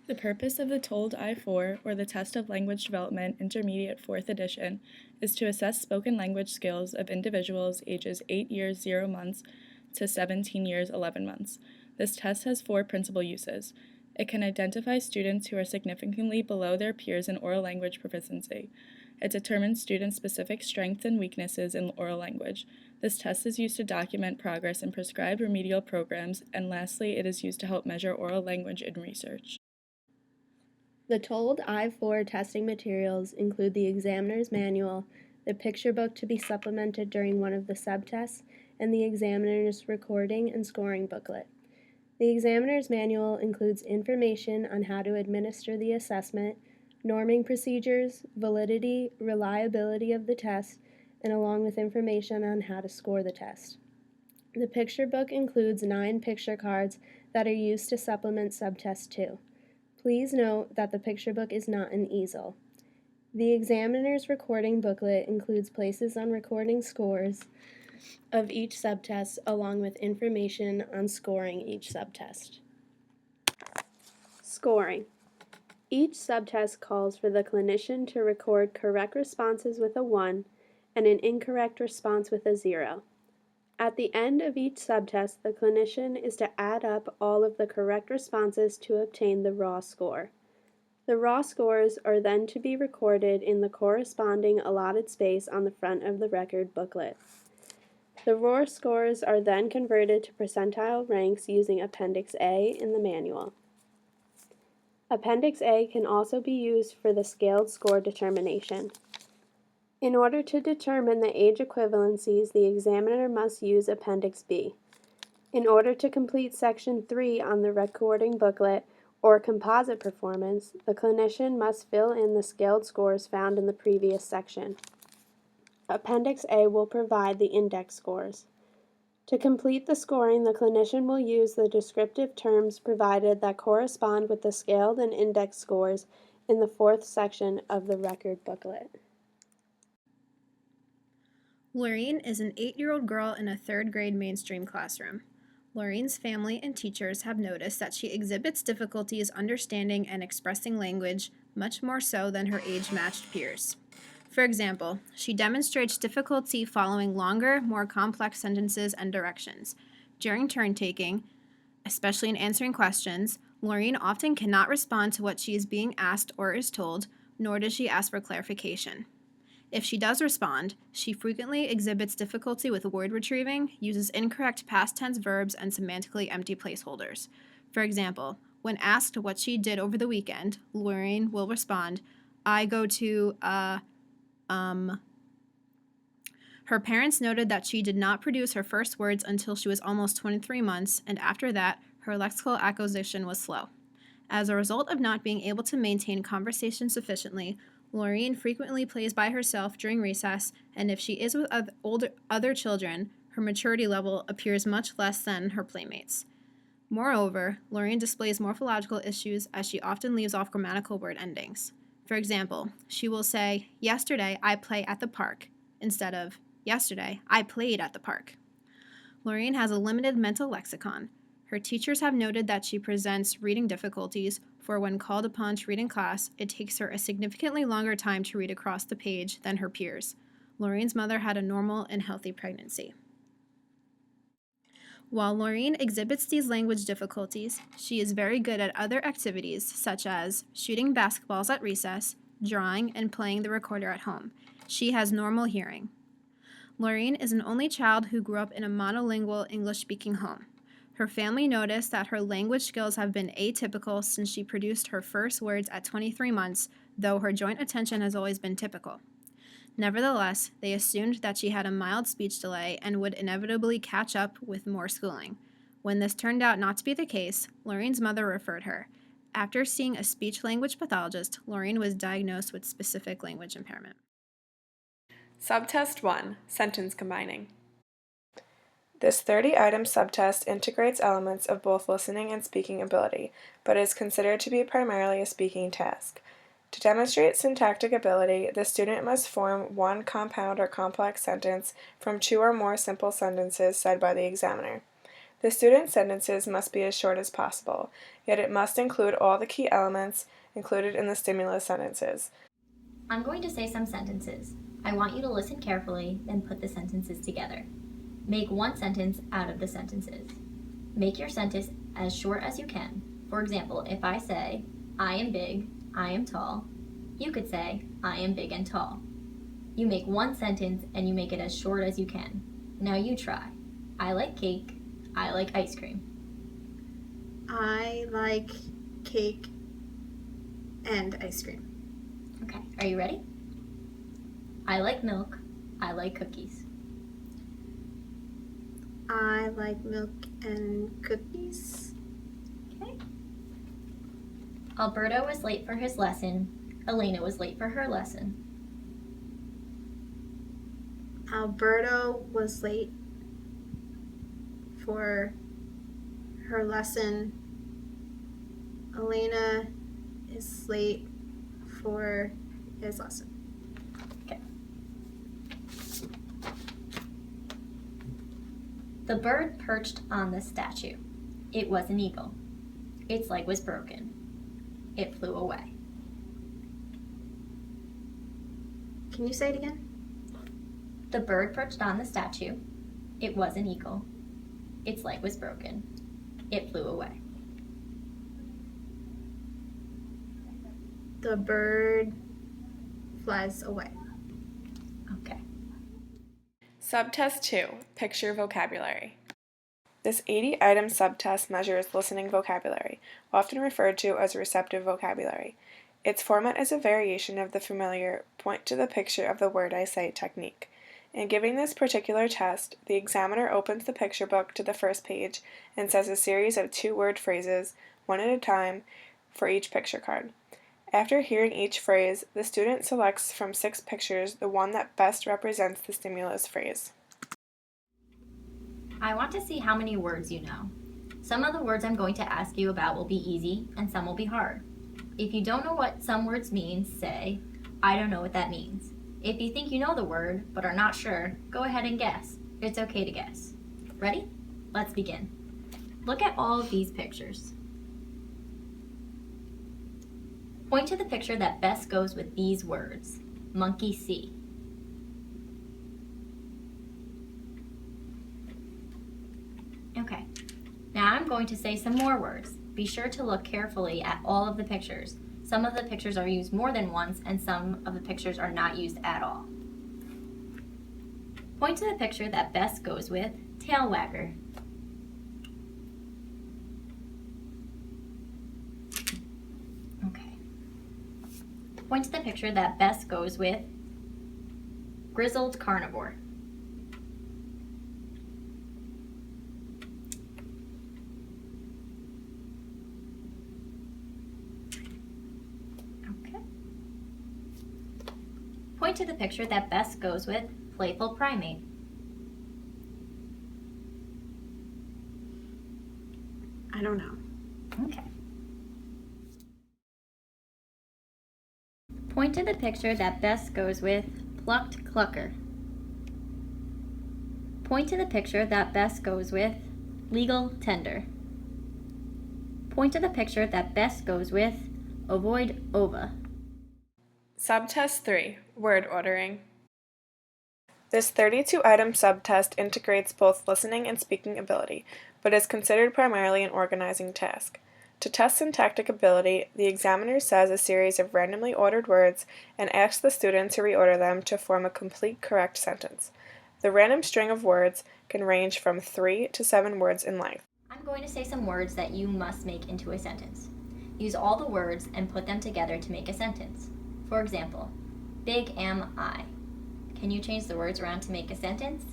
The purpose of the TOLD I-4, or the Test of Language Development Intermediate 4th Edition, is to assess spoken language skills of individuals ages 8 years 0 months to 17 years 11 months. This test has 4 principal uses. It can identify students who are significantly below their peers in oral language proficiency. It determines students' specific strengths and weaknesses in oral language. This test is used to document progress in prescribed remedial programs, and lastly, it is used to help measure oral language in research. The TOLD I-4 testing materials include the examiner's manual, the picture book to be supplemented during one of the subtests, and the examiner's recording and scoring booklet. The examiner's manual includes information on how to administer the assessment, norming procedures, validity, reliability of the test, and along with information on how to score the test. The picture book includes 9 picture cards that are used to supplement subtest 2. Please note that the picture book is not an easel. The examiner's recording booklet includes places on recording scores of each subtest along with information on scoring each subtest. Scoring. Each subtest calls for the clinician to record correct responses with a 1 and an incorrect response with a 0. At the end of each subtest, the clinician is to add up all of the correct responses to obtain the raw score. The raw scores are then to be recorded in the corresponding allotted space on the front of the record booklet. The raw scores are then converted to percentile ranks using Appendix A in the manual. Appendix A can also be used for the scaled score determination. In order to determine the age equivalencies, the examiner must use Appendix B. In order to complete Section 3 on the recording booklet, or composite performance, the clinician must fill in the scaled scores found in the previous section. Appendix A will provide the index scores. To complete the scoring, the clinician will use the descriptive terms provided that correspond with the scaled and index scores in the 4th section of the record booklet. Laureen is an 8-year-old girl in a 3rd grade mainstream classroom. Laureen's family and teachers have noticed that she exhibits difficulties understanding and expressing language, much more so than her age-matched peers. For example, she demonstrates difficulty following longer, more complex sentences and directions. During turn-taking, especially in answering questions, Laureen often cannot respond to what she is being asked or is told, nor does she ask for clarification. If she does respond, she frequently exhibits difficulty with word retrieving, uses incorrect past tense verbs, and semantically empty placeholders. For example, when asked what she did over the weekend, Laureen will respond, I go to, Her parents noted that she did not produce her first words until she was almost 23 months, and after that, her lexical acquisition was slow. As a result of not being able to maintain conversation sufficiently, Laureen frequently plays by herself during recess, and if she is with other children, her maturity level appears much less than her playmates. Moreover, Laureen displays morphological issues as she often leaves off grammatical word endings. For example, she will say, yesterday I play at the park, instead of, yesterday I played at the park. Laureen has a limited mental lexicon. Her teachers have noted that she presents reading difficulties, for when called upon to read in class, it takes her a significantly longer time to read across the page than her peers. Laureen's mother had a normal and healthy pregnancy. While Laureen exhibits these language difficulties, she is very good at other activities such as shooting basketballs at recess, drawing, and playing the recorder at home. She has normal hearing. Laureen is an only child who grew up in a monolingual English-speaking home. Her family noticed that her language skills have been atypical since she produced her first words at 23 months, though her joint attention has always been typical. Nevertheless, they assumed that she had a mild speech delay and would inevitably catch up with more schooling. When this turned out not to be the case, Laureen's mother referred her. After seeing a speech-language pathologist, Laureen was diagnosed with specific language impairment. Subtest 1, Sentence Combining. This 30-item subtest integrates elements of both listening and speaking ability, but is considered to be primarily a speaking task. To demonstrate syntactic ability, the student must form one compound or complex sentence from 2 or more simple sentences said by the examiner. The student's sentences must be as short as possible, yet it must include all the key elements included in the stimulus sentences. I'm going to say some sentences. I want you to listen carefully, then put the sentences together. Make one sentence out of the sentences. Make your sentence as short as you can. For example, if I say, I am big, I am tall, you could say, I am big and tall. You make one sentence and you make it as short as you can. Now you try. I like cake, I like ice cream. I like cake and ice cream. Okay, are you ready? I like milk, I like cookies. I like milk and cookies. Okay. Alberto was late for his lesson. Elena was late for her lesson. Alberto was late for her lesson. Elena is late for his lesson. The bird perched on the statue. It was an eagle. Its leg was broken. It flew away. Can you say it again? The bird perched on the statue. It was an eagle. Its leg was broken. It flew away. The bird flies away. Okay. Subtest 2, Picture Vocabulary. This 80-item subtest measures listening vocabulary, often referred to as receptive vocabulary. Its format is a variation of the familiar point to the picture of the word I cite technique. In giving this particular test, the examiner opens the picture book to the first page and says a series of 2-word phrases, one at a time, for each picture card. After hearing each phrase, the student selects from 6 pictures the one that best represents the stimulus phrase. I want to see how many words you know. Some of the words I'm going to ask you about will be easy and some will be hard. If you don't know what some words mean, say, I don't know what that means. If you think you know the word but are not sure, go ahead and guess. It's okay to guess. Ready? Let's begin. Look at all of these pictures. Point to the picture that best goes with these words. Monkey see. Okay, now I'm going to say some more words. Be sure to look carefully at all of the pictures. Some of the pictures are used more than once and some of the pictures are not used at all. Point to the picture that best goes with tail wagger. Okay. Point to the picture that best goes with grizzled carnivore. Okay. Point to the picture that best goes with playful primate. I don't know. Okay. Point to the picture that best goes with plucked clucker. Point to the picture that best goes with legal tender. Point to the picture that best goes with ovoid ova. Subtest 3, Word Ordering. This 32-item subtest integrates both listening and speaking ability, but is considered primarily an organizing task. To test syntactic ability, the examiner says a series of randomly ordered words and asks the student to reorder them to form a complete correct sentence. The random string of words can range from 3 to 7 words in length. I'm going to say some words that you must make into a sentence. Use all the words and put them together to make a sentence. For example, big am I. Can you change the words around to make a sentence?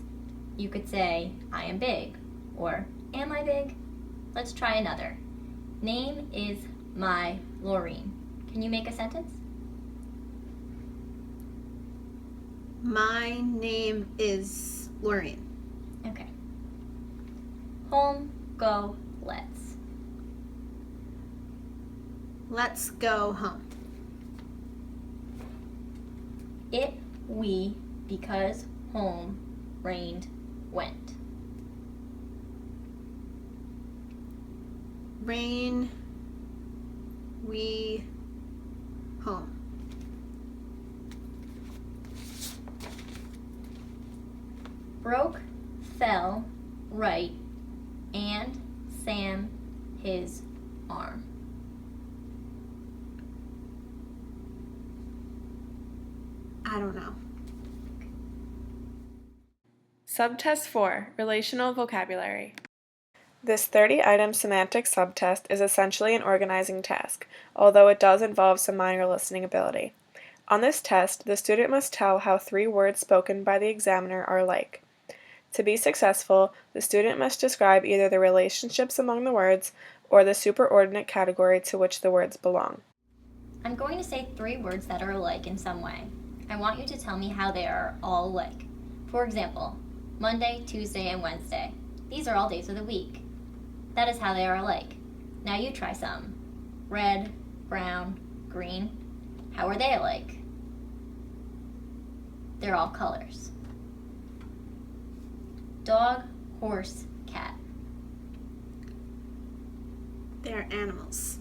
You could say, I am big, or am I big? Let's try another. Name is my Laureen. Can you make a sentence? My name is Laureen. Okay. Home, go, let's. Let's go home. It, we, because, home, rained, went. Rain. We. Home. Broke, fell, right, and Sam his arm. I don't know. Subtest 4, Relational Vocabulary. This 30-item semantic subtest is essentially an organizing task, although it does involve some minor listening ability. On this test, the student must tell how 3 words spoken by the examiner are alike. To be successful, the student must describe either the relationships among the words or the superordinate category to which the words belong. I'm going to say 3 words that are alike in some way. I want you to tell me how they are all alike. For example, Monday, Tuesday, and Wednesday. These are all days of the week. That is how they are alike. Now you try some. Red, brown, green. How are they alike? They're all colors. Dog, horse, cat. They're animals.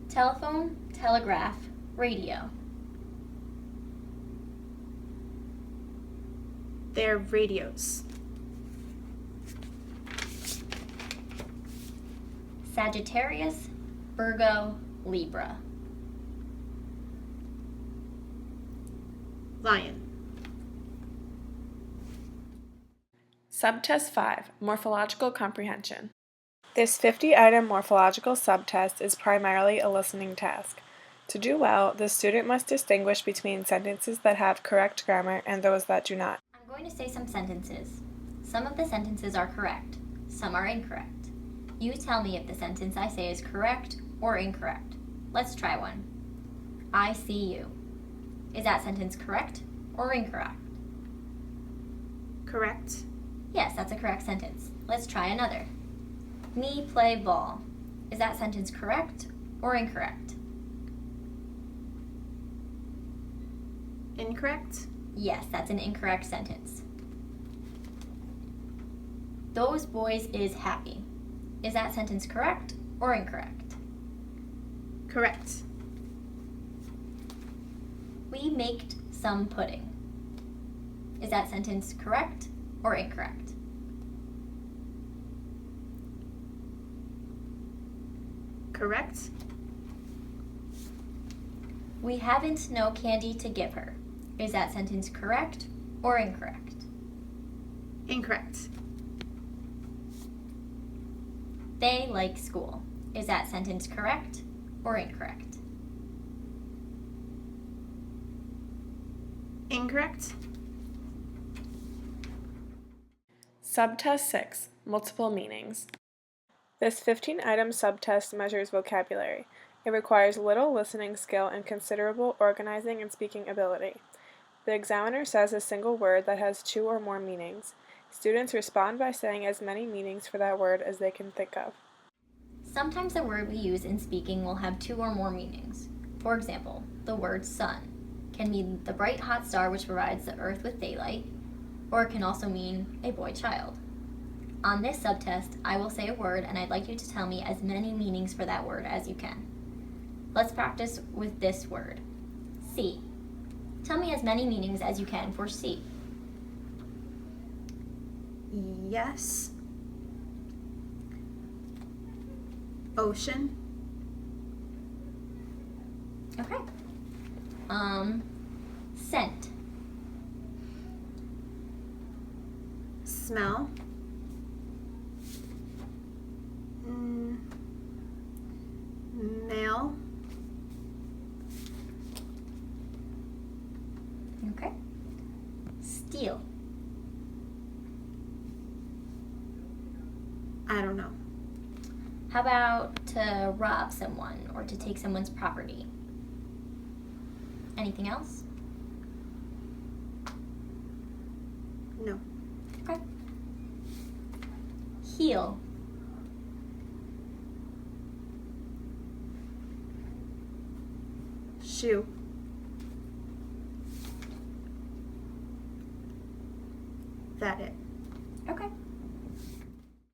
Telephone, telegraph, radio. They're radios. Sagittarius, Virgo, Libra. Lion. Subtest 5, Morphological Comprehension. This 50-item morphological subtest is primarily a listening task. To do well, the student must distinguish between sentences that have correct grammar and those that do not. I'm going to say some sentences. Some of the sentences are correct. Some are incorrect. You tell me if the sentence I say is correct or incorrect. Let's try one. I see you. Is that sentence correct or incorrect? Correct. Yes, that's a correct sentence. Let's try another. Me play ball. Is that sentence correct or incorrect? Incorrect. Yes, that's an incorrect sentence. Those boys is happy. Is that sentence correct or incorrect? Correct. We maked some pudding. Is that sentence correct or incorrect? Correct. We haven't no candy to give her. Is that sentence correct or incorrect? Incorrect. They like school. Is that sentence correct or incorrect? Incorrect. Subtest 6, Multiple Meanings. This 15-item subtest measures vocabulary. It requires little listening skill and considerable organizing and speaking ability. The examiner says a single word that has 2 or more meanings. Students respond by saying as many meanings for that word as they can think of. Sometimes the word we use in speaking will have 2 or more meanings. For example, the word sun can mean the bright hot star which provides the earth with daylight, or it can also mean a boy child. On this subtest, I will say a word and I'd like you to tell me as many meanings for that word as you can. Let's practice with this word, sea. Tell me as many meanings as you can for sea. Yes. Ocean. Okay. Scent. Smell. Male. Okay. Steal. I don't know. How about to rob someone or to take someone's property? Anything else? No. Okay. Heal. Shoe. That it.